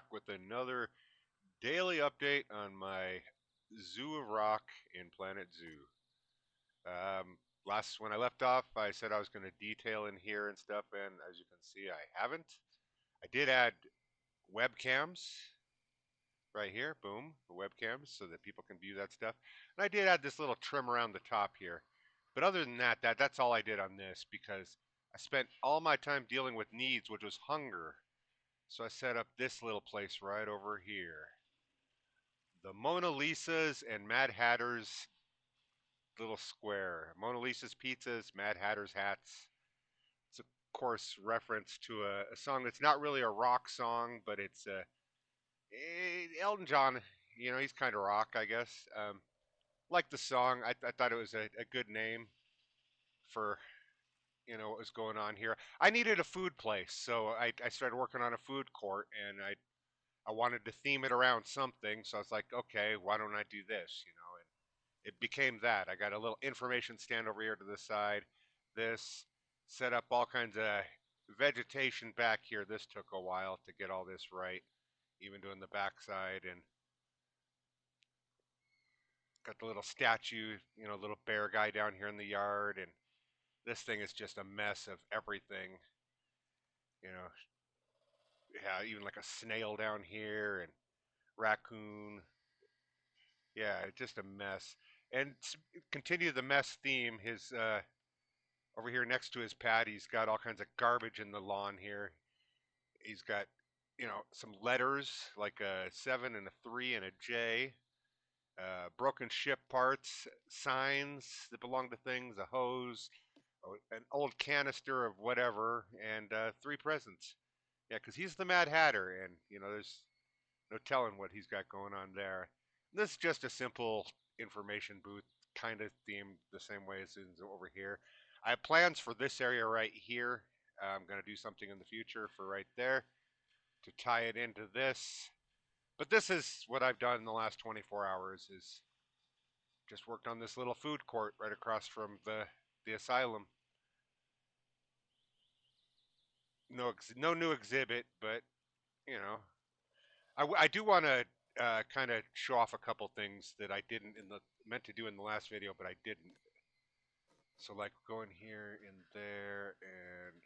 back with another daily update on my Zoo of Rock in Planet Zoo. Last when I left off, I said I was going to detail in here and stuff, and as you can see, I haven't. I did add webcams right here, boom, the webcams, so that people can view that stuff. And I did add this little trim around the top here. But other than that's all I did on this because I spent all my time dealing with needs, which was hunger. So I set up this little place right over here. The Mona Lisa's and Mad Hatter's little square. Mona Lisa's pizzas, Mad Hatter's hats. It's of course reference to a song that's not really a rock song, but it's Elton John. You know, he's kind of rock, I guess. Like the song, I thought it was a good name for what was going on here. I needed a food place, so I started working on a food court, and I wanted to theme it around something. So I was like, okay, why don't I do this? And it became that. I got a little information stand over here to the side. This set up all kinds of vegetation back here. This took a while to get all this right, even doing the backside, and got the little statue, little bear guy down here in the yard, and this thing is just a mess of everything. You know, yeah, even like a snail down here and raccoon. Yeah, it's just a mess. And continue the mess theme. His over here next to his pad, he's got all kinds of garbage in the lawn here. He's got some letters like a 7 and a 3 and a J, broken ship parts, signs that belong to things, a hose, an old canister of whatever, and 3 presents. Yeah, because he's the Mad Hatter, and there's no telling what he's got going on there. This is just a simple information booth, kind of themed the same way as over here. I have plans for this area right here. I'm going to do something in the future for right there to tie it into this. But this is what I've done in the last 24 hours is just worked on this little food court right across from the asylum. No new exhibit, but you know, I do want to kind of show off a couple things that I didn't in the meant to do in the last video, but I didn't. So like go in here in there and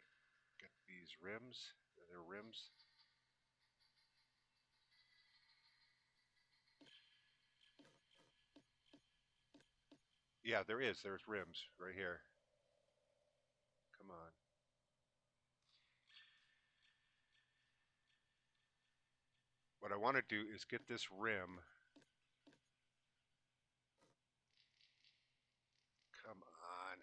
get these rims. They're rims. Yeah, there is. There's rims right here. Come on. What I want to do is get this rim. Come on.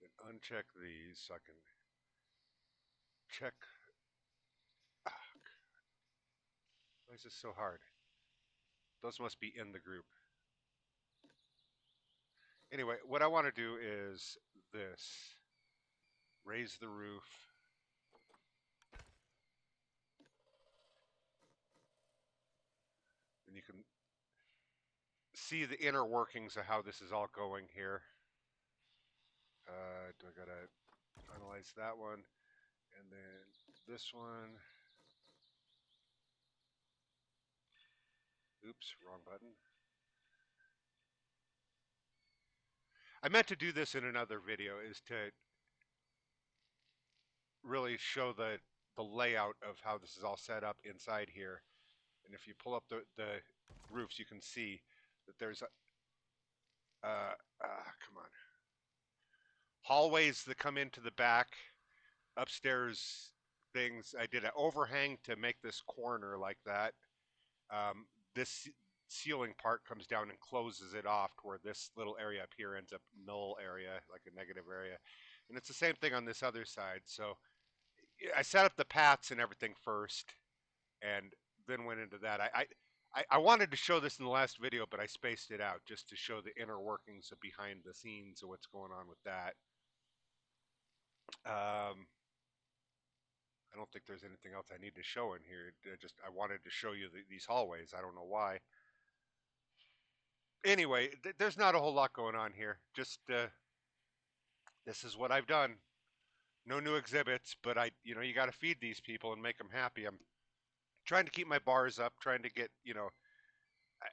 Then uncheck these so I can check. Ah, why is this so hard? Those must be in the group. Anyway, what I want to do is this. Raise the roof. And you can see the inner workings of how this is all going here. Do I gotta finalize that one? And then this one. Oops, wrong button. I meant to do this in another video, is to really show the layout of how this is all set up inside here. And if you pull up the roofs, you can see that there's come on, hallways that come into the back, upstairs things. I did an overhang to make this corner like that. This ceiling part comes down and closes it off to where this little area up here ends up null area, like a negative area. And it's the same thing on this other side. So I set up the paths and everything first, and then went into that. I wanted to show this in the last video, but I spaced it out just to show the inner workings of behind the scenes of what's going on with that. I don't think there's anything else I need to show in here. I wanted to show you these hallways. I don't know why. Anyway, there's not a whole lot going on here. Just This is what I've done. No new exhibits, but you got to feed these people and make them happy. I'm trying to keep my bars up, trying to get,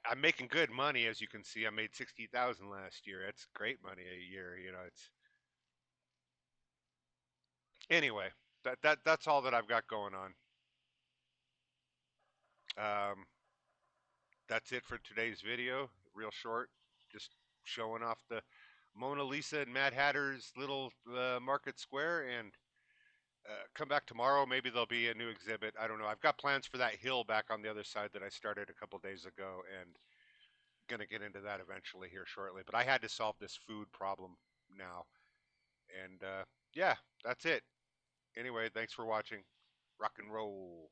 I'm making good money, as you can see. I made 60,000 last year. That's great money a year. It's anyway. That's all that I've got going on. Um, that's it for today's video. Real short, just showing off the Mona Lisa and Mad Hatter's little market square, and come back tomorrow. Maybe there'll be a new exhibit. I don't know. I've got plans for that hill back on the other side that I started a couple days ago, and gonna get into that eventually here shortly. But I had to solve this food problem now, and yeah, that's it. Anyway, thanks for watching. Rock and roll.